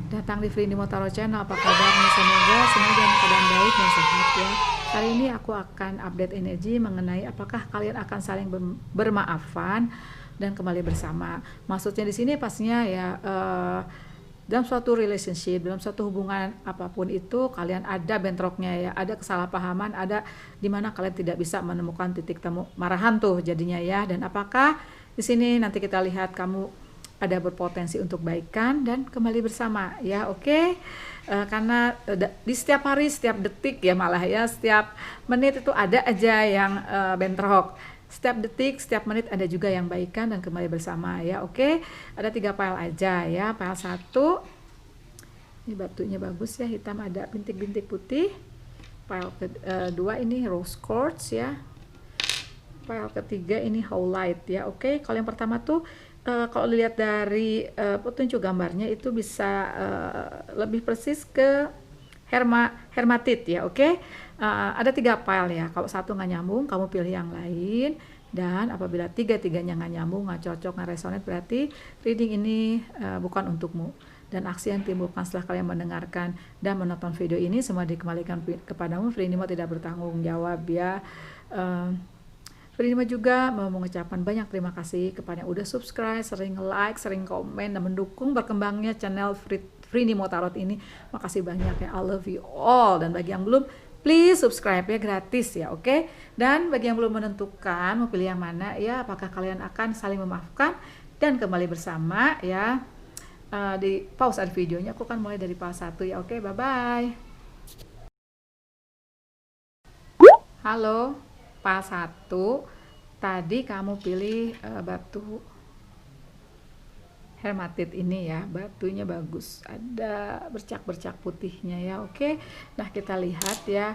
datang di Free Nimo Tarot Channel. Apa kabarnya? Semoga semua dalam keadaan baik dan sehat ya. Kali ini aku akan update energi mengenai apakah kalian akan saling bermaafan dan kembali bersama. Maksudnya di sini pastinya ya dalam suatu relationship, dalam suatu hubungan apapun itu kalian ada bentroknya ya, ada kesalahpahaman, ada dimana kalian tidak bisa menemukan titik temu marahan tuh jadinya ya. Dan apakah di sini nanti kita lihat kamu ada berpotensi untuk baikan dan kembali bersama ya, oke? Karena di setiap hari, setiap detik ya, malah ya setiap menit itu ada aja yang bentrok. Setiap detik, setiap menit ada juga yang baikan dan kembali bersama ya, oke? Ada 3 file aja ya. File 1 ini batunya bagus ya, hitam ada bintik-bintik putih. File kedua ini rose quartz ya. File ketiga ini howlite ya, oke? Kalau yang pertama tuh kalau dilihat dari petunjuk gambarnya itu bisa lebih persis ke hermatit ya, oke? Ada 3 file ya. Kalau satu nggak nyambung, kamu pilih yang lain. Dan apabila tiga-tiganya nggak nyambung, nggak cocok, nggak resonate, berarti reading ini bukan untukmu. Dan aksi yang timbulkan setelah kalian mendengarkan dan menonton video ini semua dikembalikan kepadamu. Free Nimo tidak bertanggung jawab ya. Free Nimo juga mau mengucapkan banyak terima kasih kepada yang udah subscribe, sering like, sering komen, dan mendukung berkembangnya channel Free Nimo Tarot ini. Makasih banyak ya, I love you all. Dan bagi yang belum, please subscribe ya, gratis ya, oke? Dan bagi yang belum menentukan mau pilih yang mana ya, apakah kalian akan saling memaafkan dan kembali bersama ya, di pause ada videonya. Aku akan mulai dari pause 1 ya, oke? Bye-bye. Halo. File 1 tadi kamu pilih batu hermatit ini ya, batunya bagus, ada bercak-bercak putihnya ya, oke? Nah kita lihat ya,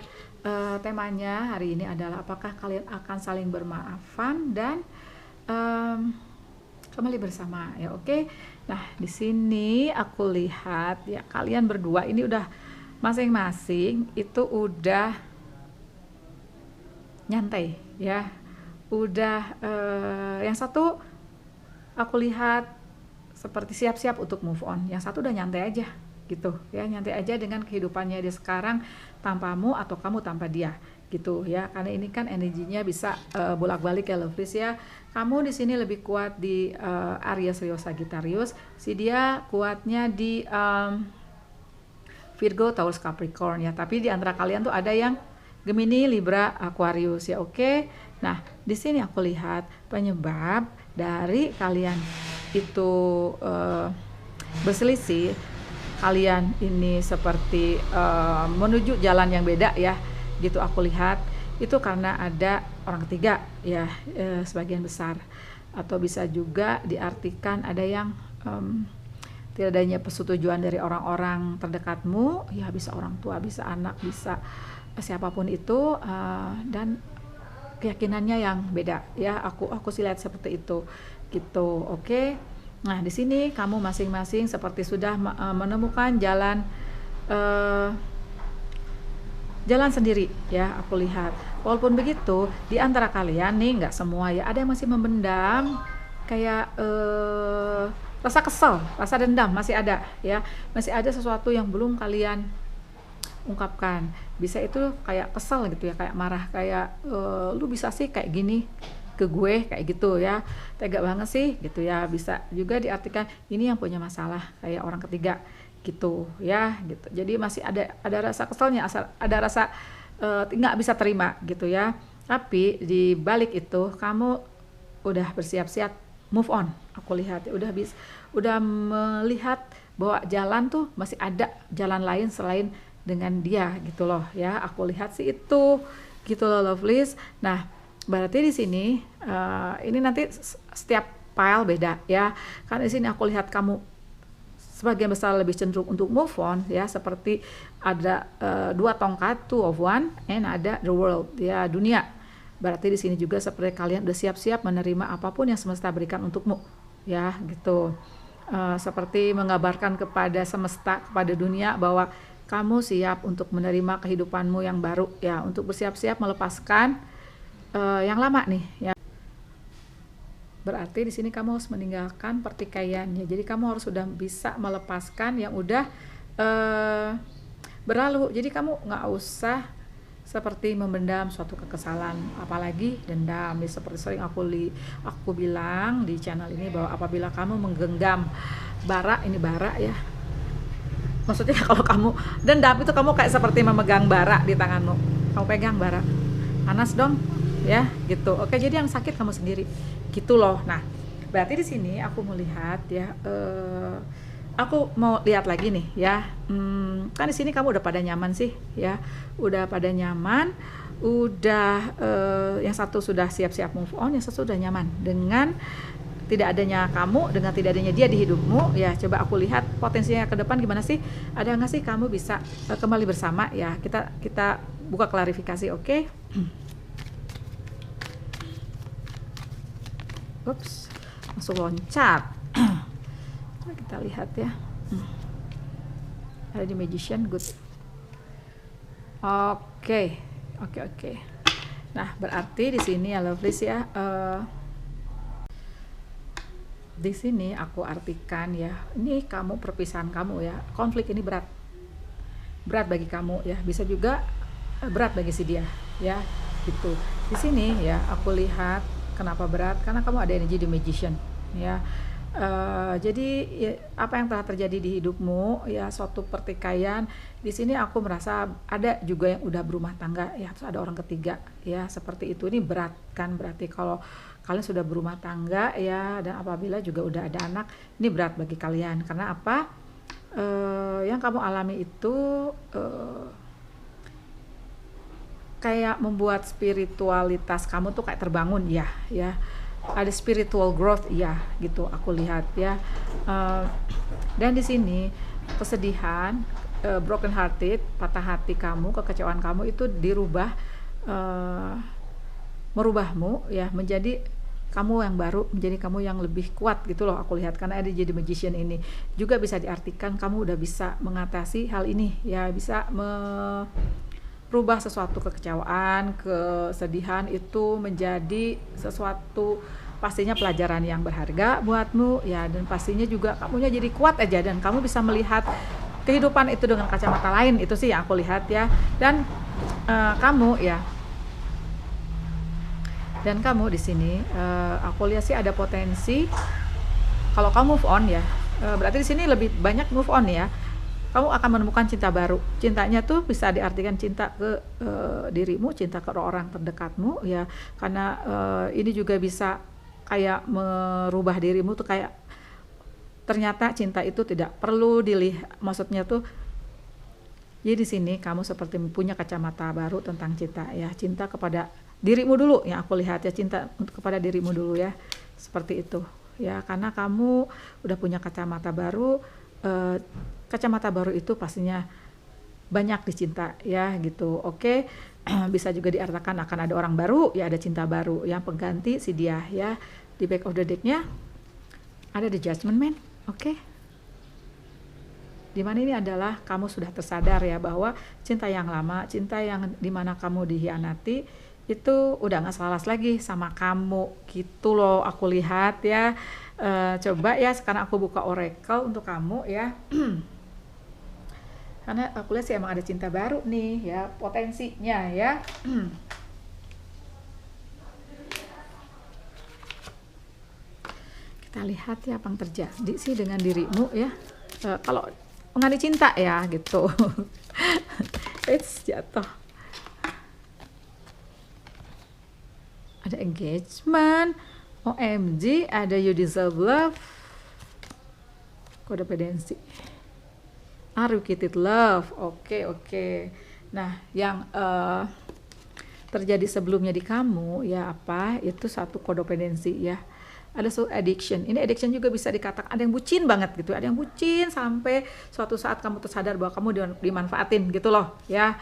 temanya hari ini adalah apakah kalian akan saling bermaafan dan kembali bersama ya, oke? Nah di sini aku lihat ya, kalian berdua ini udah masing-masing itu udah nyantai ya, udah yang satu aku lihat seperti siap-siap untuk move on, yang satu udah nyantai aja gitu ya, nyantai aja dengan kehidupannya dia sekarang tanpamu atau kamu tanpa dia gitu ya. Karena ini kan energinya bisa bolak-balik ya Lovers ya. Kamu di sini lebih kuat di Aries, Leo, Sagittarius, si dia kuatnya di Virgo, Taurus, Capricorn ya. Tapi di antara kalian tuh ada yang Gemini, Libra, Aquarius ya, oke? Nah, di sini aku lihat penyebab dari kalian itu berselisih, kalian ini seperti menuju jalan yang beda ya, gitu aku lihat. Itu karena ada orang ketiga ya, sebagian besar. Atau bisa juga diartikan ada yang tidak adanya persetujuan dari orang-orang terdekatmu ya, bisa orang tua, bisa anak, bisa siapapun itu, dan keyakinannya yang beda ya, aku sih lihat seperti itu gitu, oke? Nah di sini kamu masing-masing seperti sudah menemukan jalan sendiri ya, aku lihat. Walaupun begitu di antara kalian nih, nggak semua ya, ada yang masih memendam kayak rasa kesel, rasa dendam masih ada ya, masih ada sesuatu yang belum kalian ungkapkan. Bisa itu kayak kesel gitu ya, kayak marah, kayak lu bisa sih kayak gini ke gue, kayak gitu ya, tega banget sih gitu ya. Bisa juga diartikan ini yang punya masalah kayak orang ketiga gitu ya, gitu. Jadi masih ada rasa keselnya, ada rasa nggak bisa terima gitu ya. Tapi di balik itu kamu udah bersiap-siap move on, aku lihat ya, udah melihat bahwa jalan tuh masih ada jalan lain selain dengan dia gitu loh ya, aku lihat sih itu gitu loh lovelies. Nah berarti di sini ini nanti setiap file beda ya, karena di sini aku lihat kamu sebagian besar lebih cenderung untuk move on ya, seperti ada 2 tongkat, 2 of one, and ada the world ya, dunia. Berarti di sini juga seperti kalian udah siap-siap menerima apapun yang semesta berikan untukmu ya gitu. Seperti mengabarkan kepada semesta, kepada dunia bahwa kamu siap untuk menerima kehidupanmu yang baru ya, untuk bersiap-siap melepaskan yang lama nih ya. Berarti di sini kamu harus meninggalkan pertikaiannya. Jadi kamu harus sudah bisa melepaskan yang udah berlalu. Jadi kamu nggak usah seperti memendam suatu kekesalan, apalagi dendam. Seperti sering aku bilang di channel ini bahwa apabila kamu menggenggam bara, ini bara ya, maksudnya kalau kamu dendam itu kamu kayak seperti memegang bara di tanganmu. Kamu pegang bara, panas dong ya gitu. Oke, jadi yang sakit kamu sendiri gitu loh. Nah, berarti di sini aku melihat ya, aku mau lihat lagi nih ya. Kan di sini kamu udah pada nyaman sih ya, udah pada nyaman, udah yang satu sudah siap-siap move on, yang satu sudah nyaman dengan tidak adanya kamu, dengan tidak adanya dia di hidupmu ya. Coba aku lihat potensinya ke depan gimana sih, ada nggak sih kamu bisa kembali bersama ya. Kita buka klarifikasi, oke? Ups, langsung loncat. Kita lihat ya. Ada di Magician, good. Oke. Nah, berarti di sini ya lovelies ya. Di sini aku artikan ya, ini kamu, perpisahan kamu ya. Konflik ini berat bagi kamu ya. Bisa juga berat bagi si dia ya. Gitu. Di sini ya aku lihat kenapa berat, karena kamu ada energi di Magician ya. Jadi ya, apa yang telah terjadi di hidupmu ya, suatu pertikaian. Di sini aku merasa ada juga yang udah berumah tangga ya, terus ada orang ketiga ya, seperti itu. Ini berat kan, berarti kalau kalian sudah berumah tangga ya, dan apabila juga udah ada anak, ini berat bagi kalian. Karena apa? Yang kamu alami itu kayak membuat spiritualitas kamu tuh kayak terbangun ya. Ada spiritual growth ya, gitu aku lihat ya. Dan di sini kesedihan, broken hearted, patah hati kamu, kekecewaan kamu itu dirubah, merubahmu ya menjadi kamu yang baru, menjadi kamu yang lebih kuat gitu loh aku lihat. Karena ada jadi Magician ini juga bisa diartikan kamu udah bisa mengatasi hal ini ya, bisa merubah sesuatu kekecewaan, kesedihan itu menjadi sesuatu pastinya pelajaran yang berharga buatmu ya. Dan pastinya juga kamunya jadi kuat aja, dan kamu bisa melihat kehidupan itu dengan kacamata lain. Itu sih yang aku lihat ya. Dan kamu ya, dan kamu di sini aku lihat sih ada potensi kalau kamu move on ya. Berarti di sini lebih banyak move on ya. Kamu akan menemukan cinta baru. Cintanya tuh bisa diartikan cinta ke dirimu, cinta ke orang terdekatmu ya. Karena ini juga bisa kayak merubah dirimu tuh, kayak ternyata cinta itu tidak perlu dilihat. Maksudnya tuh, jadi di sini kamu seperti punya kacamata baru tentang cinta ya. Cinta kepada dirimu dulu yang aku lihat ya, cinta kepada dirimu dulu ya. Seperti itu ya, karena kamu udah punya kacamata baru. Kacamata baru itu pastinya banyak dicinta ya gitu. Oke. Bisa juga diartikan akan ada orang baru ya, ada cinta baru yang pengganti si dia ya. Di back of the deck-nya ada the Judgment Man. Oke. Dimana ini adalah kamu sudah tersadar ya bahwa cinta yang lama, cinta yang dimana kamu dihianati itu udah gak selaras lagi sama kamu gitu loh aku lihat ya. Coba ya sekarang aku buka oracle untuk kamu ya. Karena aku lihat sih emang ada cinta baru nih ya, potensinya ya. Kita lihat ya apa yang terjadi sih dengan dirimu ya. Kalau mengenai cinta ya gitu. It's jatuh. Ada engagement, OMG, ada you deserve love, codependency, unrequited love. Oke. Nah, yang terjadi sebelumnya di kamu ya apa? Itu satu codependency ya. Ada addiction. Ini addiction juga bisa dikatakan ada yang bucin banget gitu. Ada yang bucin sampai suatu saat kamu tersadar bahwa kamu dimanfaatin gitu loh ya.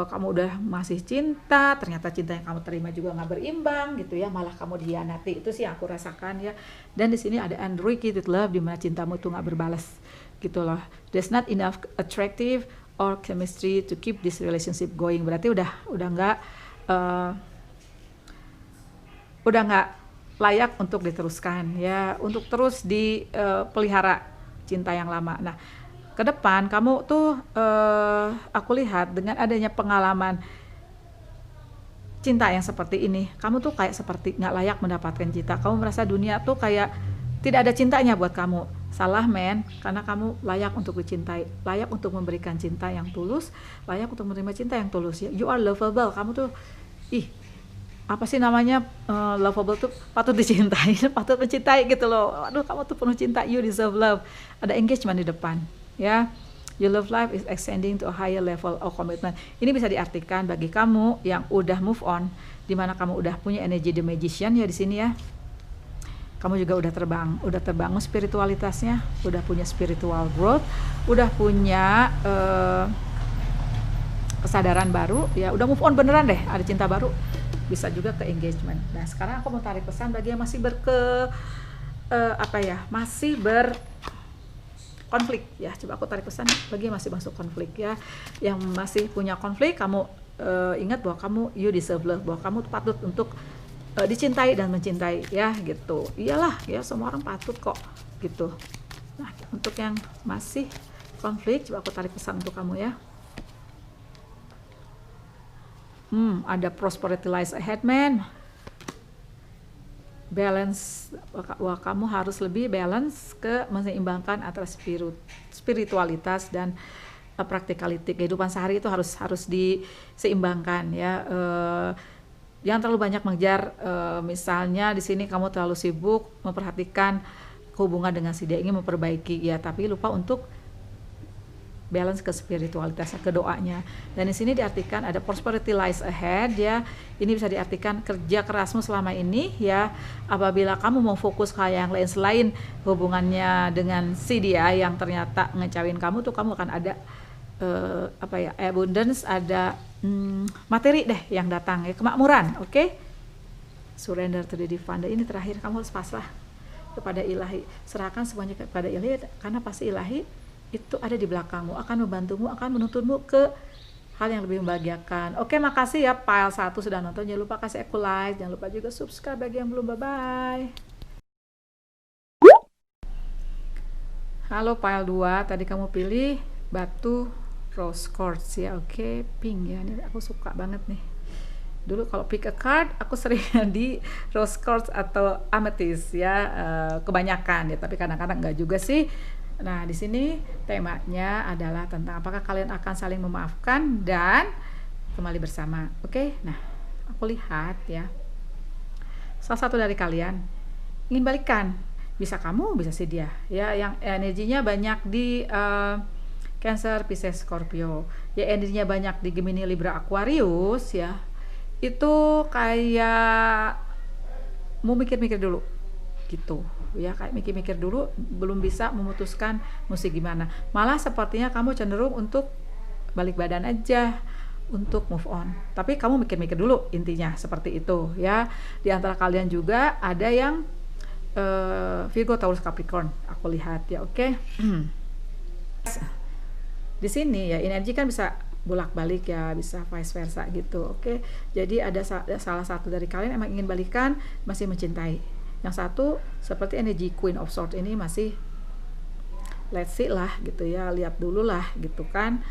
Kamu udah masih cinta, ternyata cinta yang kamu terima juga nggak berimbang gitu ya. Malah kamu dihianati. Itu sih yang aku rasakan ya. Dan di sini ada unrequited love, di mana cintamu itu nggak berbalas gitu loh. There's not enough attractive or chemistry to keep this relationship going. Berarti udah nggak layak untuk diteruskan ya, untuk terus dipelihara cinta yang lama. Nah, ke depan kamu tuh aku lihat dengan adanya pengalaman cinta yang seperti ini, kamu tuh kayak seperti nggak layak mendapatkan cinta. Kamu merasa dunia tuh kayak tidak ada cintanya buat kamu. Salah men, karena kamu layak untuk dicintai, layak untuk memberikan cinta yang tulus, layak untuk menerima cinta yang tulus ya. You are lovable. Kamu tuh apa sih namanya, lovable tuh patut dicintai, patut mencintai gitu loh. Aduh, kamu tuh penuh cinta, you deserve love. Ada engagement di depan ya. Your love life is extending to a higher level of commitment. Ini bisa diartikan bagi kamu yang udah move on, dimana kamu udah punya energi the magician ya di sini ya. Kamu juga udah terbangun spiritualitasnya, udah punya spiritual growth, udah punya kesadaran baru ya, udah move on beneran deh, ada cinta baru, bisa juga ke engagement. Nah, sekarang aku mau tarik pesan bagi yang masih masih konflik ya. Coba aku tarik pesan bagi yang masih masuk konflik ya, yang masih punya konflik. Kamu ingat bahwa kamu you deserve love, bahwa kamu patut untuk dicintai dan mencintai ya gitu. Iyalah ya, semua orang patut kok gitu. Nah, untuk yang masih konflik, coba aku tarik pesan untuk kamu ya. Ada prosperity lies ahead man. Balance, wah kamu harus lebih balance ke menyeimbangkan antara spiritualitas dan practicality. Kehidupan sehari itu harus diseimbangkan ya. Jangan terlalu banyak mengejar, misalnya di sini kamu terlalu sibuk memperhatikan hubungan dengan si dia, ingin memperbaiki ya, tapi lupa untuk balance ke spiritualitasnya, ke doanya. Dan di sini diartikan ada prosperity lies ahead ya. Ini bisa diartikan kerja kerasmu selama ini ya. Apabila kamu mau fokus ke hal yang lain selain hubungannya dengan si dia yang ternyata ngecawin kamu tuh, kamu akan ada abundance, ada materi deh yang datang ya, kemakmuran. Oke? Surrender to the divine. Ini terakhir, kamu harus pasrah kepada ilahi. Serahkan semuanya kepada ilahi, karena pasti ilahi itu ada di belakangmu, akan membantumu, akan menuntunmu ke hal yang lebih membahagiakan. Oke, makasih ya Pile 1 sudah nonton. Jangan lupa kasih aku like, jangan lupa juga subscribe bagi yang belum. Bye-bye. Halo Pile 2, tadi kamu pilih batu rose quartz ya. Oke, pink ya, ini aku suka banget nih. Dulu kalau pick a card, aku sering di rose quartz atau amethyst ya, kebanyakan ya, tapi kadang-kadang enggak juga sih. Nah, di sini temanya adalah tentang apakah kalian akan saling memaafkan dan kembali bersama. Oke? Nah, aku lihat ya, salah satu dari kalian ingin balikan. Bisa kamu, bisa si dia. Ya, yang energinya banyak di Cancer, Pisces, Scorpio. Ya, energinya banyak di Gemini, Libra, Aquarius ya. Itu kayak mau mikir-mikir dulu gitu ya, kayak mikir-mikir dulu, belum bisa memutuskan mesti gimana. Malah sepertinya kamu cenderung untuk balik badan aja, untuk move on, tapi kamu mikir-mikir dulu, intinya seperti itu ya. Di antara kalian juga ada yang Virgo, Taurus, Capricorn, aku lihat ya. Oke. Di sini ya energi kan bisa bolak-balik ya, bisa vice versa gitu. Oke. Jadi ada salah satu dari kalian emang ingin balikan, masih mencintai. Yang satu seperti energi Queen of Swords ini masih let's see lah gitu ya, lihat dulu lah gitu kan,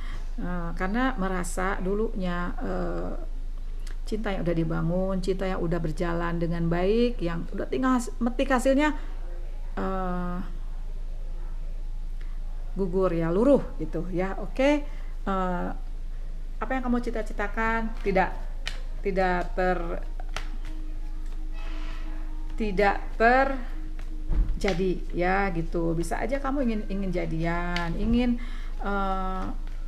karena merasa dulunya cinta yang udah dibangun, cinta yang udah berjalan dengan baik, yang udah tinggal metik hasilnya gugur ya, luruh gitu ya. Oke. Apa yang kamu cita-citakan tidak terjadi ya gitu. Bisa aja kamu ingin jadian, ingin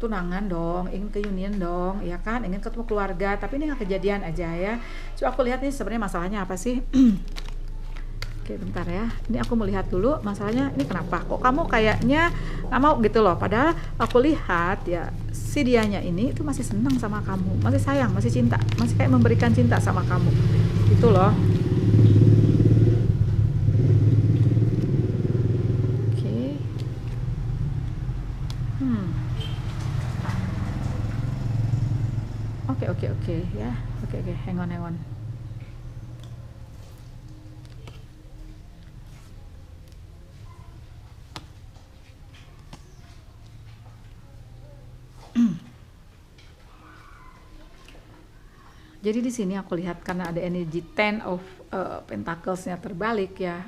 tunangan dong, ingin reunian dong ya kan, ingin ketemu keluarga, tapi ini nggak kejadian aja ya. Coba aku lihat nih sebenarnya masalahnya apa sih. Oke, bentar ya, ini aku melihat dulu masalahnya ini kenapa kok kamu kayaknya nggak mau gitu loh. Padahal aku lihat ya, si dianya ini itu masih senang sama kamu, masih sayang, masih cinta, masih kayak memberikan cinta sama kamu gitu loh. Oke ya, oke, hang on. Jadi di sini aku lihat karena ada energi Ten of Pentacles-nya terbalik ya.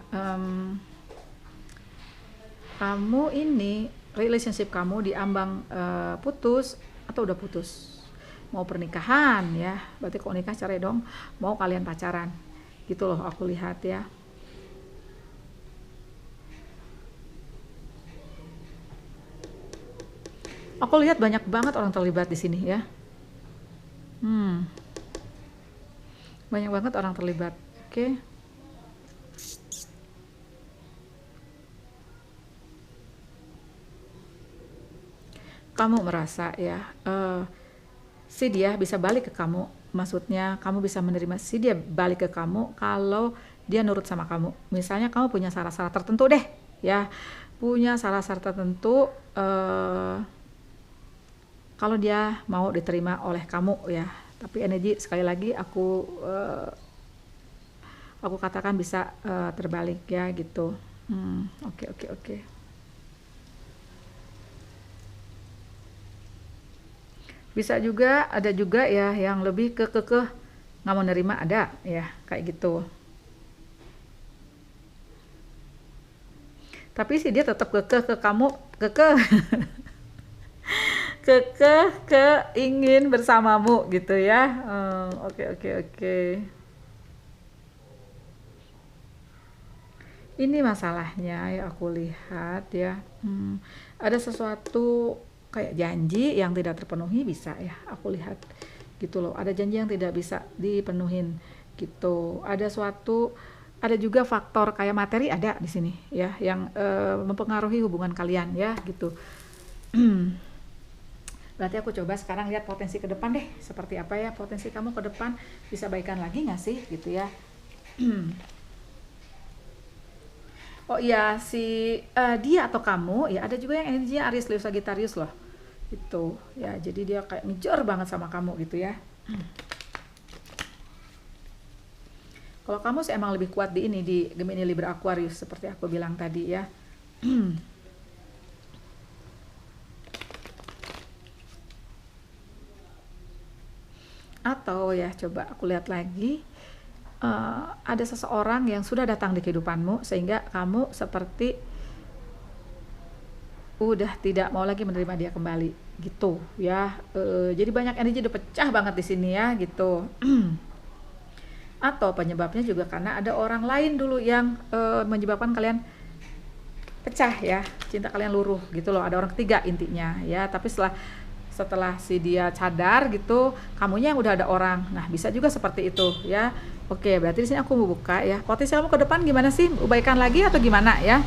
Kamu ini relationship kamu diambang putus atau udah putus, mau pernikahan ya, berarti kalau nikah cerai dong, mau kalian pacaran gitu loh aku lihat ya. Aku lihat banyak banget orang terlibat di sini ya. Banyak banget orang terlibat. Oke. Kamu merasa ya, si dia bisa balik ke kamu. Maksudnya kamu bisa menerima si dia balik ke kamu kalau dia nurut sama kamu. Misalnya kamu punya syarat-syarat tertentu deh, ya, punya syarat-syarat tertentu. Kalau dia mau diterima oleh kamu ya, tapi energi sekali lagi aku katakan bisa terbalik ya gitu. Oke. Bisa juga, ada juga ya yang lebih kekeh nggak mau nerima, ada ya kayak gitu. Tapi sih dia tetap kekeh ke kamu, kekeh ingin bersamamu gitu ya. Oke. Ini masalahnya ya aku lihat ya. Ada sesuatu kayak janji yang tidak terpenuhi, bisa ya aku lihat gitu loh. Ada janji yang tidak bisa dipenuhin gitu. Ada juga faktor kayak materi ada di sini ya yang mempengaruhi hubungan kalian ya gitu. Berarti aku coba sekarang lihat potensi ke depan deh, seperti apa ya potensi kamu ke depan, bisa baikan lagi nggak sih gitu ya. Oh iya, dia atau kamu ya, ada juga yang energinya Aries, Leo, Sagittarius loh gitu ya, jadi dia kayak ngejar banget sama kamu gitu ya. Kalau kamu sih emang lebih kuat di ini, di Gemini, Libra, Aquarius seperti aku bilang tadi ya. Atau ya coba aku lihat lagi, ada seseorang yang sudah datang di kehidupanmu sehingga kamu seperti udah tidak mau lagi menerima dia kembali gitu ya. Jadi banyak energi udah pecah banget di sini ya gitu. Atau penyebabnya juga karena ada orang lain dulu yang menyebabkan kalian pecah ya, cinta kalian luruh gitu loh, ada orang ketiga intinya ya. Tapi setelah si dia sadar gitu, kamunya yang udah ada orang. Nah, bisa juga seperti itu ya. Oke, berarti di sini aku mau buka ya. Potensi kamu ke depan gimana sih? Ubaikan lagi atau gimana ya?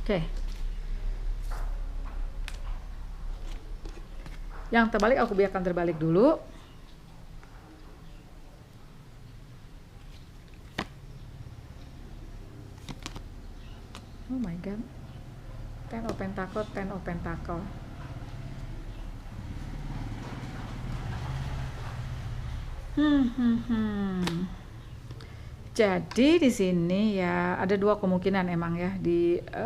Oke. Yang terbalik aku biarkan terbalik dulu. Oh my god. Ten of Pentacle, Ten of Pentacle. Jadi di sini ya ada dua kemungkinan emang ya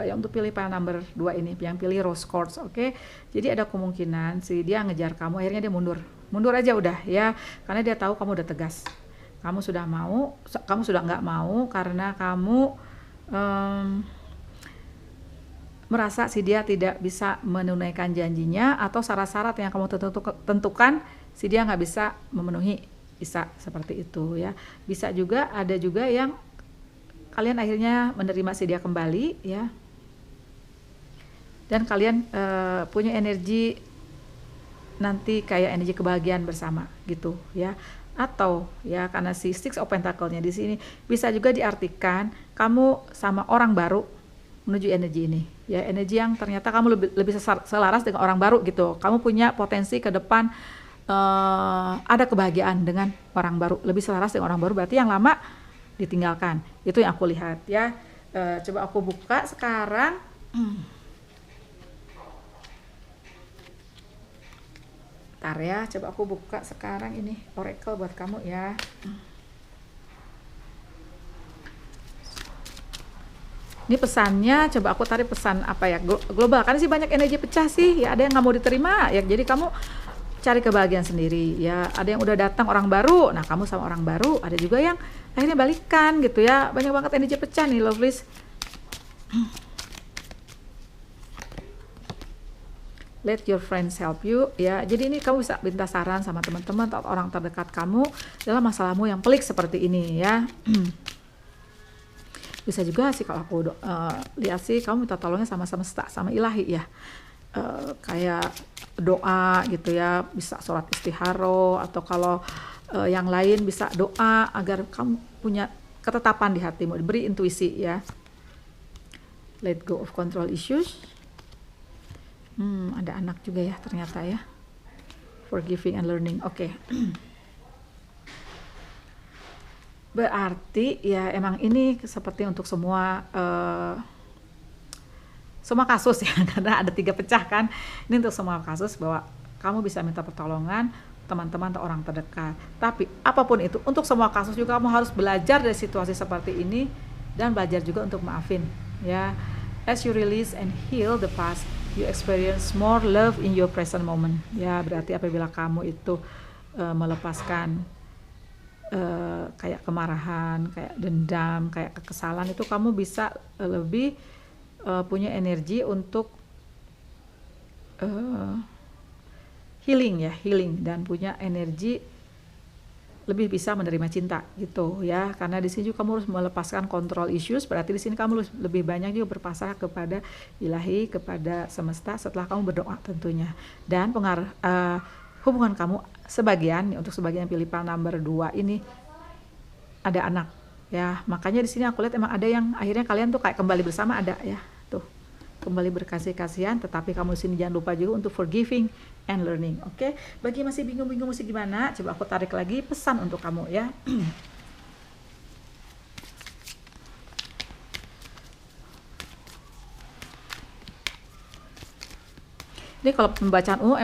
yang untuk pilih pile number 2 ini, yang pilih Rose Quartz, oke. Jadi ada kemungkinan si dia ngejar kamu, akhirnya dia mundur aja udah ya, karena dia tahu kamu udah tegas, kamu sudah nggak mau karena kamu merasa si dia tidak bisa menunaikan janjinya atau syarat-syarat yang kamu tentukan si dia nggak bisa memenuhi, bisa seperti itu ya. Bisa juga ada juga yang kalian akhirnya menerima si dia kembali ya, dan kalian punya energi nanti kayak energi kebahagiaan bersama gitu ya. Atau ya karena si Six of Pentacle-nya di sini bisa juga diartikan kamu sama orang baru menuju energi ini ya, energi yang ternyata kamu lebih selaras dengan orang baru gitu. Kamu punya potensi ke depan ada kebahagiaan dengan orang baru, lebih selaras dengan orang baru, berarti yang lama ditinggalkan. Itu yang aku lihat ya. Coba aku buka sekarang. Bentar ya, coba aku buka sekarang ini oracle buat kamu ya. Ini pesannya, coba aku tarik pesan apa ya, global. Kan sih banyak energi pecah sih, ya ada yang nggak mau diterima, ya jadi kamu cari kebahagiaan sendiri, ya ada yang udah datang orang baru, nah kamu sama orang baru, ada juga yang akhirnya balikan gitu ya, banyak banget energi pecah nih lovelies. Let your friends help you, ya jadi ini kamu bisa minta saran sama teman-teman atau orang terdekat kamu dalam masalahmu yang pelik seperti ini ya. Bisa juga sih kalau aku lihat sih kamu minta tolongnya sama semesta, sama ilahi ya, kayak doa gitu ya, bisa sholat istiharo, atau kalau yang lain bisa doa agar kamu punya ketetapan di hatimu, diberi intuisi ya. Let go of control issues. Ada anak juga ya ternyata ya. Forgiving and learning, oke. Berarti ya emang ini seperti untuk semua kasus ya, karena ada 3 pecah kan. Ini untuk semua kasus bahwa kamu bisa minta pertolongan teman-teman atau orang terdekat. Tapi apapun itu, untuk semua kasus juga kamu harus belajar dari situasi seperti ini dan belajar juga untuk maafin ya. As you release and heal the past, you experience more love in your present moment. Ya, berarti apabila kamu itu melepaskan kayak kemarahan, kayak dendam, kayak kekesalan, itu kamu bisa lebih punya energi untuk healing dan punya energi lebih bisa menerima cinta gitu ya. Karena di sini juga kamu harus melepaskan control issues, berarti di sini kamu lebih banyak juga berpasrah kepada ilahi, kepada semesta setelah kamu berdoa tentunya. Dan hubungan kamu untuk sebagian pilih pile number 2 ini ada anak ya, makanya di sini aku lihat emang ada yang akhirnya kalian tuh kayak kembali bersama, ada ya tuh kembali berkasih-kasihan. Tetapi kamu di sini jangan lupa juga untuk forgiving and learning. Oke, bagi masih bingung-bingung mesti gimana, coba aku tarik lagi pesan untuk kamu ya. Ini kalau pembacaan umum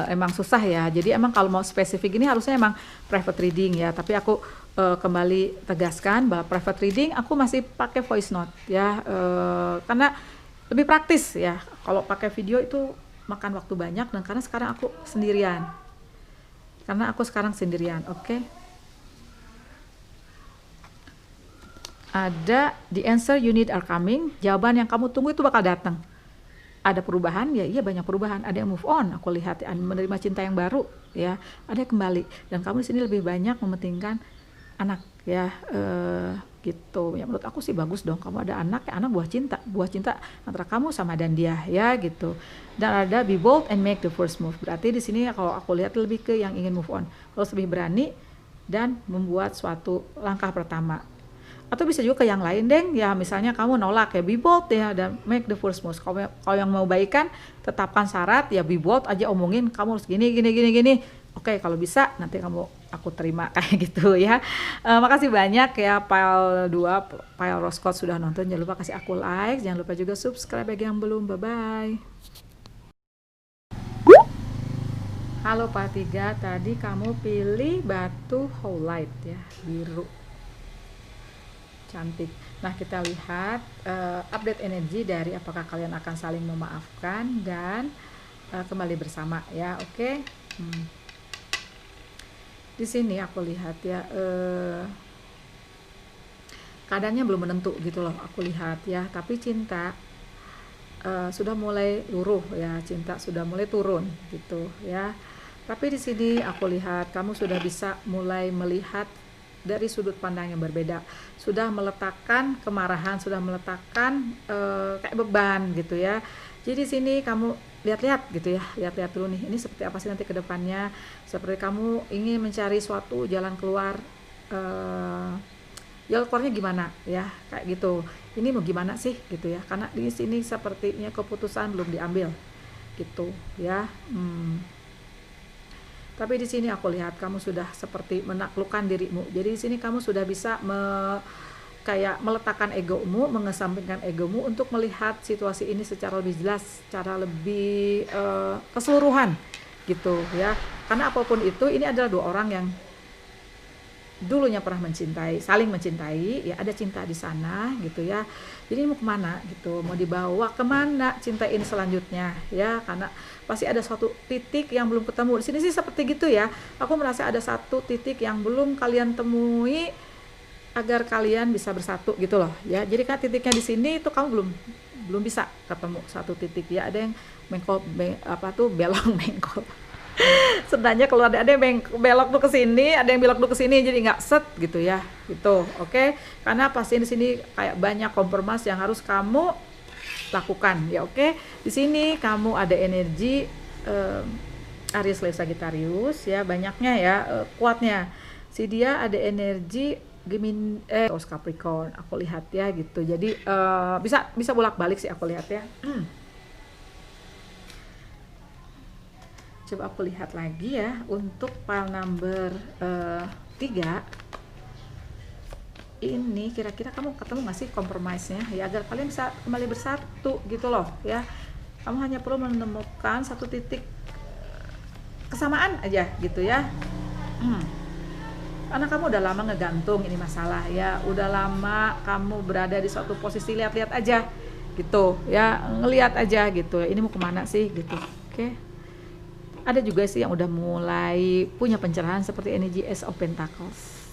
emang susah ya. Jadi emang kalau mau spesifik ini harusnya emang private reading ya. Tapi aku kembali tegaskan bahwa private reading aku masih pakai voice note ya, karena lebih praktis ya. Kalau pakai video itu makan waktu banyak, dan karena sekarang aku sendirian. Oke. Ada the answer you need are coming. Jawaban yang kamu tunggu itu bakal datang. Ada perubahan ya, iya banyak perubahan. Ada yang move on, aku lihat ya, menerima cinta yang baru ya. Ada yang kembali, dan kamu di sini lebih banyak mementingkan anak ya, gitu ya. Menurut aku sih bagus dong, kamu ada anak ya, anak buah cinta antara kamu sama dan dia ya gitu. Dan ada be bold and make the first move, berarti di sini kalau aku lihat lebih ke yang ingin move on, harus lebih berani dan membuat suatu langkah pertama. Atau bisa juga ke yang lain deng ya, misalnya kamu nolak ya, be bold ya dan make the first move. Kalau yang mau baikan, tetapkan syarat ya, be bold aja, omongin kamu harus gini. Oke, kalau bisa nanti aku terima kayak gitu ya. Makasih banyak ya pile 2, pile rose quartz sudah nonton. Jangan lupa kasih aku like, jangan lupa juga subscribe bagi yang belum. Bye bye. Halo Pak 3, tadi kamu pilih batu howlite ya, biru. Cantik. Nah, kita lihat update energi dari apakah kalian akan saling memaafkan dan kembali bersama ya. Oke. Di sini aku lihat ya, keadaannya belum menentu gitu loh, aku lihat ya. Tapi cinta sudah mulai luruh ya, cinta sudah mulai turun gitu ya. Tapi di sini aku lihat kamu sudah bisa mulai melihat dari sudut pandang yang berbeda, sudah meletakkan kemarahan, sudah meletakkan kayak beban gitu ya. Jadi sini kamu lihat-lihat gitu ya, lihat-lihat dulu nih, ini seperti apa sih nanti ke depannya, seperti kamu ingin mencari suatu jalan keluar, jalan keluarnya gimana ya, kayak gitu. Ini mau gimana sih gitu ya, karena di sini sepertinya keputusan belum diambil gitu ya. Tapi di sini aku lihat kamu sudah seperti menaklukkan dirimu. Jadi di sini kamu sudah bisa kayak meletakkan egomu, mengesampingkan egomu untuk melihat situasi ini secara lebih jelas, secara lebih keseluruhan gitu ya. Karena apapun itu, ini adalah 2 orang yang dulunya pernah mencintai, saling mencintai, ya ada cinta di sana gitu ya. Jadi mau kemana gitu, mau dibawa kemana cinta ini selanjutnya ya, karena pasti ada suatu titik yang belum ketemu. Di sini sih seperti gitu ya. Aku merasa ada satu titik yang belum kalian temui agar kalian bisa bersatu gitu loh ya. Jadi kan titiknya di sini itu kamu belum bisa ketemu satu titik ya. Ada yang belong bengkok. Sebenarnya kalau ada yang belok tuh ke sini, ada yang belok tuh ke sini, jadi nggak set gitu ya, gitu, oke? Karena pasti di sini kayak banyak kompromis yang harus kamu lakukan, ya oke? Di sini kamu ada energi Aries, Leo, Sagittarius, ya banyaknya ya, kuatnya. Si dia ada energi Taurus, Capricorn, aku lihat ya gitu. Jadi bisa bolak-balik sih aku lihat ya. Coba aku lihat lagi ya untuk file number 3 ini, kira-kira kamu ketemu nggak sih kompromisnya ya, agar kalian bisa kembali bersatu gitu loh ya. Kamu hanya perlu menemukan satu titik kesamaan aja gitu ya. Karena kamu udah lama ngegantung ini masalah ya, udah lama kamu berada di suatu posisi, lihat-lihat aja gitu ya, ngelihat aja gitu, ini mau kemana sih gitu, oke? Ada juga sih yang udah mulai punya pencerahan seperti energi Ace of Pentacles.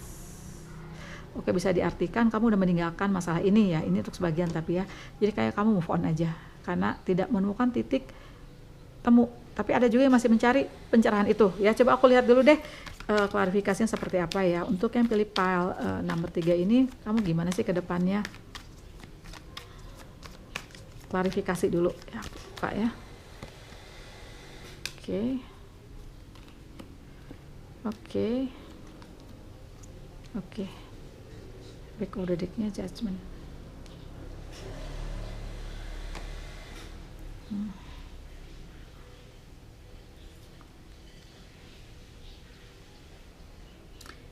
Oke, bisa diartikan kamu udah meninggalkan masalah ini ya, ini untuk sebagian tapi ya. Jadi kayak kamu move on aja karena tidak menemukan titik temu. Tapi ada juga yang masih mencari pencerahan itu ya. Coba aku lihat dulu deh klarifikasinya seperti apa ya. Untuk yang pilih file number 3 ini, kamu gimana sih ke depannya? Klarifikasi dulu ya, Pak ya. Oke. Back order deck-nya Judgment.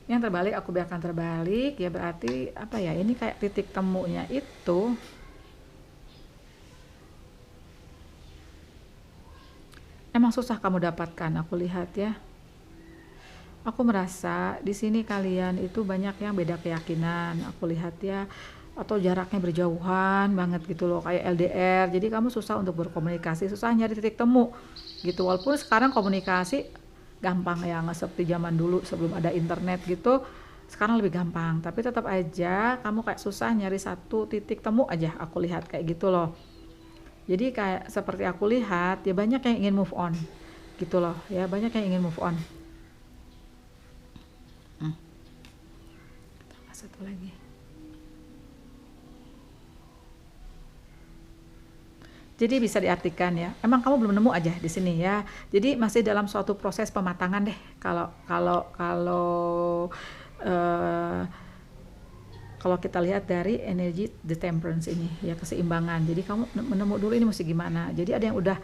Yang terbalik aku biarkan terbalik ya, berarti apa ya, ini kayak titik temunya itu emang susah kamu dapatkan, aku lihat ya. Aku merasa di sini kalian itu banyak yang beda keyakinan, aku lihat ya, atau jaraknya berjauhan banget gitu loh, kayak LDR. Jadi kamu susah untuk berkomunikasi, susah nyari titik temu gitu. Walaupun sekarang komunikasi gampang ya, nggak seperti zaman dulu sebelum ada internet gitu. Sekarang lebih gampang, tapi tetap aja kamu kayak susah nyari satu titik temu aja, aku lihat kayak gitu loh. Jadi kayak seperti aku lihat ya, banyak yang ingin move on gitu loh ya, banyak yang ingin move on. Satu lagi. Jadi bisa diartikan ya, emang kamu belum nemu aja di sini ya. Jadi masih dalam suatu proses pematangan deh. Kalau kita lihat dari energi the temperance ini ya, keseimbangan. Jadi kamu menemu dulu ini mesti gimana. Jadi ada yang udah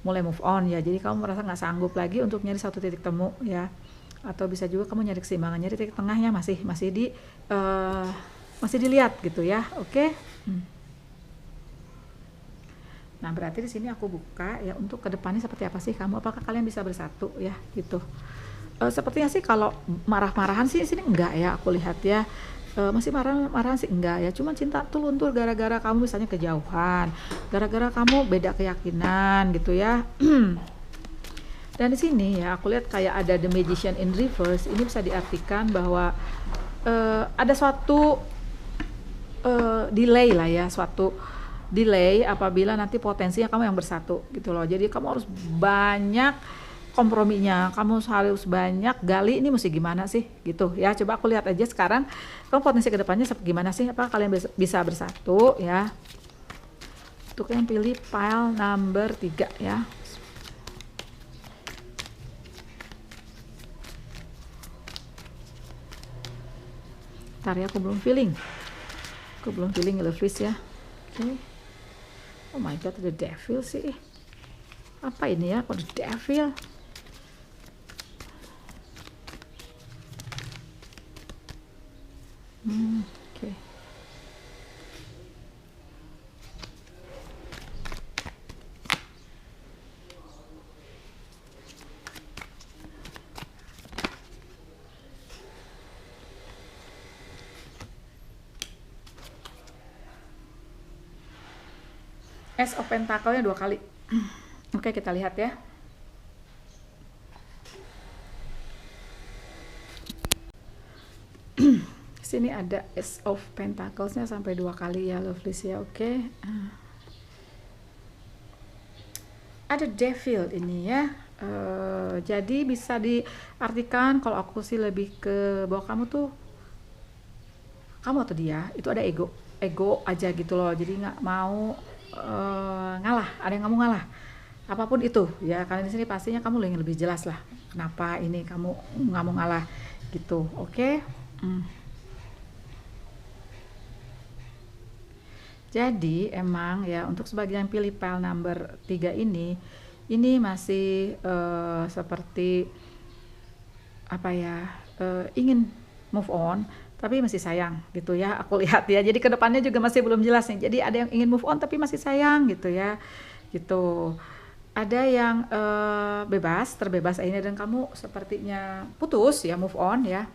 mulai move on ya. Jadi kamu merasa nggak sanggup lagi untuk nyari satu titik temu ya. Atau bisa juga kamu nyari keseimbangan, nyari titik tengahnya masih dilihat gitu ya, oke? Nah berarti di sini aku buka ya untuk kedepannya seperti apa sih kamu, apakah kalian bisa bersatu ya gitu. Sepertinya sih kalau marah-marahan sih sini enggak ya, aku lihat ya. Masih marah-marahan sih enggak ya, cuman cinta tuh luntur gara-gara kamu misalnya kejauhan, gara-gara kamu beda keyakinan gitu ya. Dan di sini ya aku lihat kayak ada the magician in reverse. Ini bisa diartikan bahwa ada suatu delay lah ya, suatu delay apabila nanti potensinya kamu yang bersatu gitu loh. Jadi kamu harus banyak komprominya, kamu harus banyak gali ini mesti gimana sih gitu ya. Coba aku lihat aja sekarang kamu potensi kedepannya gimana sih, apa kalian bisa bersatu ya. Untuk yang pilih file number 3 ya. Ntar ya, aku belum feeling Elevis ya. Oke. Oh my god, ada devil sih. Apa ini ya, kok ada devil? Oke. Ace of Pentacle-nya 2 kali. Oke, kita lihat ya. Sini ada Ace of Pentacles-nya sampai 2 kali ya, lovelies ya. Oke. Ada Devil ini ya. Jadi bisa diartikan, kalau aku sih lebih ke bahwa kamu atau dia itu ada ego aja gitu loh. Jadi nggak mau ngalah, ada yang kamu ngalah apapun itu ya. Karena di sini pastinya kamu yang lebih jelas lah kenapa ini kamu nggak mau ngalah gitu. Oke. Jadi emang ya untuk sebagian pilih pile number 3 ini masih seperti apa ya, ingin move on tapi masih sayang gitu ya, aku lihat ya. Jadi kedepannya juga masih belum jelas nih. Jadi ada yang ingin move on tapi masih sayang gitu ya, gitu. Ada yang terbebas akhirnya, dan kamu sepertinya putus ya, move on ya.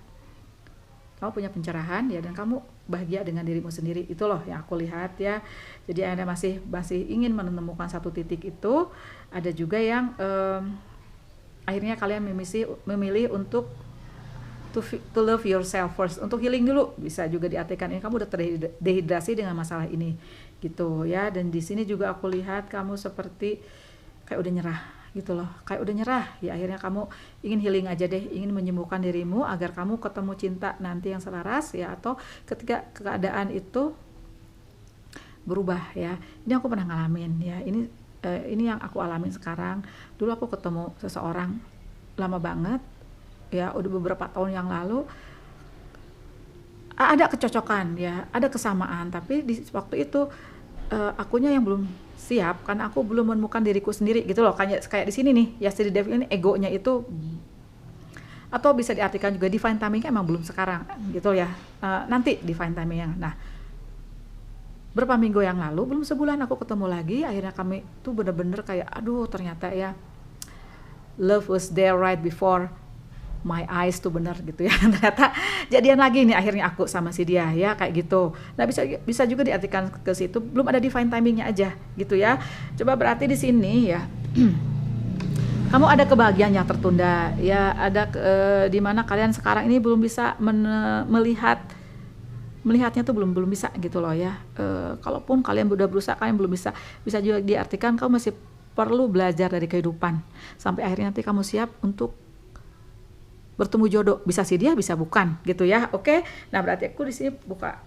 Kamu punya pencerahan ya, dan kamu bahagia dengan dirimu sendiri, itu loh yang aku lihat ya. Jadi Anda masih ingin menemukan satu titik itu. Ada juga yang akhirnya kalian memilih untuk to love yourself first, untuk healing dulu. Bisa juga diartikan ini kamu udah terdehidrasi dengan masalah ini gitu ya. Dan di sini juga aku lihat kamu seperti kayak udah nyerah gitu loh, kayak udah nyerah ya. Akhirnya kamu ingin healing aja deh, ingin menyembuhkan dirimu agar kamu ketemu cinta nanti yang selaras ya, atau ketika keadaan itu berubah ya. Ini aku pernah ngalamin ya, ini yang aku alamin sekarang. Dulu aku ketemu seseorang lama banget ya, udah beberapa tahun yang lalu, ada kecocokan ya, ada kesamaan, tapi di waktu itu akunya yang belum siap karena aku belum menemukan diriku sendiri gitu loh. Kayak di sini nih ya, si Devil ini egonya itu, atau bisa diartikan juga divine timingnya emang belum sekarang gitu ya, nanti divine timingnya. Nah, berapa minggu yang lalu, belum sebulan, aku ketemu lagi. Akhirnya kami tuh bener-bener kayak aduh, ternyata ya love was there right before my eyes tuh, bener gitu ya. Ternyata jadian lagi nih akhirnya aku sama si dia ya, kayak gitu. Nah, bisa juga diartikan ke situ belum ada divine timingnya aja gitu ya. Coba berarti di sini ya kamu ada kebahagiaan yang tertunda ya, ada di mana kalian sekarang ini belum bisa melihatnya tuh belum bisa gitu loh ya. Kalaupun kalian udah berusaha, kalian belum bisa juga diartikan kamu masih perlu belajar dari kehidupan sampai akhirnya nanti kamu siap untuk bertemu jodoh. Bisa sih dia, bisa bukan gitu ya. Oke. Nah, berarti aku di sini buka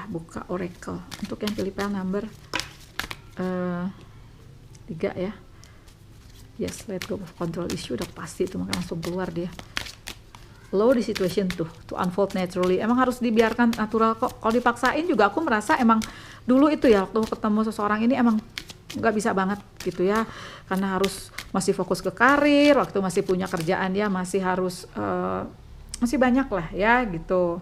buka oracle untuk yang pilih pile number 3 ya. Yes, let go of control issue, udah pasti itu, maka langsung keluar dia. Allow the situation to unfold naturally. Emang harus dibiarkan natural kok. Kalau dipaksain juga aku merasa emang dulu itu ya, waktu ketemu seseorang ini emang nggak bisa banget gitu ya, karena harus masih fokus ke karir, waktu masih punya kerjaan ya, masih harus masih banyak lah ya gitu.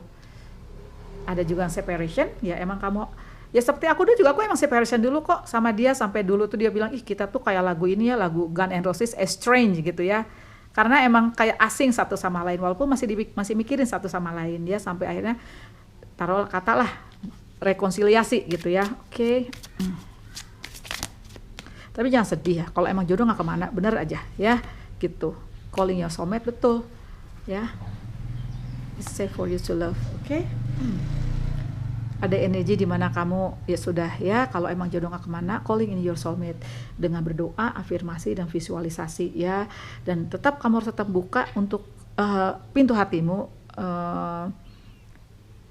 Ada juga separation ya, emang kamu ya seperti aku dulu juga, aku emang separation dulu kok sama dia, sampai dulu tuh dia bilang ih kita tuh kayak lagu ini ya, lagu Guns N' Roses Estranged gitu ya, karena emang kayak asing satu sama lain walaupun masih mikirin satu sama lain ya, sampai akhirnya taruh kata lah rekonsiliasi gitu ya. Oke. Tapi jangan sedih ya, kalau emang jodoh nggak kemana, bener aja ya gitu. Calling your soulmate, betul ya. It's safe for you to love. Oke. Ada energi di mana kamu ya sudah ya, kalau emang jodoh nggak kemana, calling in your soulmate dengan berdoa, afirmasi dan visualisasi ya. Dan tetap kamu harus tetap buka untuk pintu hatimu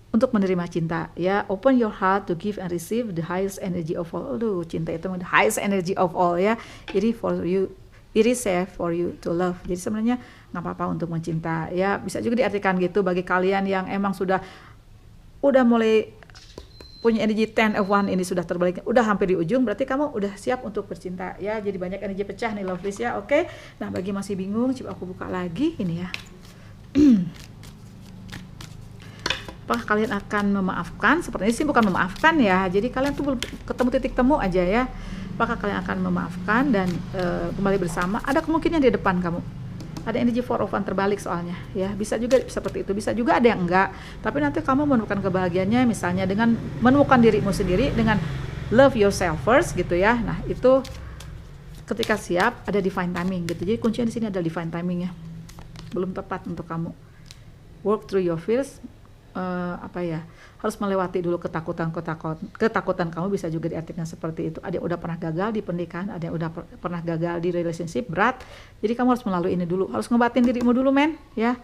untuk menerima cinta ya. Open your heart to give and receive the highest energy of all. Aduh, cinta itu the highest energy of all ya. Jadi for you, it is safe for you to love. Jadi sebenarnya nggak apa-apa untuk mencinta ya. Bisa juga diartikan gitu bagi kalian yang emang udah mulai punya energi 10 of 1 ini, sudah terbalik, udah hampir di ujung, berarti kamu udah siap untuk bercinta ya. Jadi banyak energi pecah nih lovelies ya. Oke. Nah, bagi masih bingung, coba aku buka lagi ini ya. Apakah kalian akan memaafkan? Sepertinya sih bukan memaafkan ya. Jadi kalian tuh belum ketemu titik temu aja ya. Apakah kalian akan memaafkan dan kembali bersama? Ada kemungkinan di depan kamu. Ada energi 4 of 1 terbalik soalnya ya. Bisa juga seperti itu. Bisa juga ada yang enggak. Tapi nanti kamu menemukan kebahagiaannya misalnya dengan menemukan dirimu sendiri, dengan love yourself first gitu ya. Nah, itu ketika siap ada divine timing gitu. Jadi kuncinya di sini ada divine timing ya. Belum tepat untuk kamu. Work through your fears, harus melewati dulu ketakutan kamu, bisa juga diartikan seperti itu. Ada yang udah pernah gagal di pernikahan, ada yang udah pernah gagal di relationship berat, jadi kamu harus melalui ini dulu, harus ngebatin dirimu dulu men ya.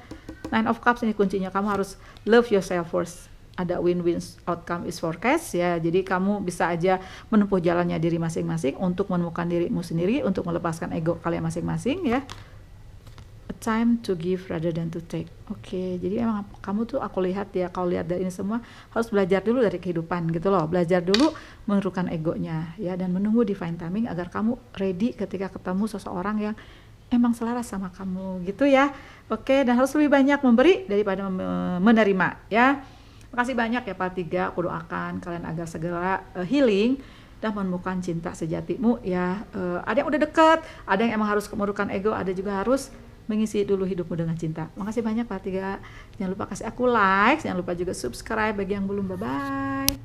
Nine of Cups ini kuncinya, kamu harus love yourself first. Ada win-win outcome is forecast ya, jadi kamu bisa aja menempuh jalannya diri masing-masing untuk menemukan dirimu sendiri, untuk melepaskan ego kalian masing-masing ya. A time to give rather than to take. Oke, jadi emang kamu tuh, aku lihat ya, kalau lihat dari ini semua harus belajar dulu dari kehidupan gitu loh, belajar dulu menurunkan egonya ya, dan menunggu divine timing agar kamu ready ketika ketemu seseorang yang emang selaras sama kamu gitu ya. Oke, dan harus lebih banyak memberi daripada menerima ya. Makasih banyak ya Pak 3, aku doakan kalian agar segera healing dan menemukan cinta sejatimu ya. Ada yang udah deket, ada yang emang harus menurunkan ego, ada juga harus mengisi dulu hidupmu dengan cinta. Makasih banyak Pak 3. Jangan lupa kasih aku like, jangan lupa juga subscribe bagi yang belum. Bye bye.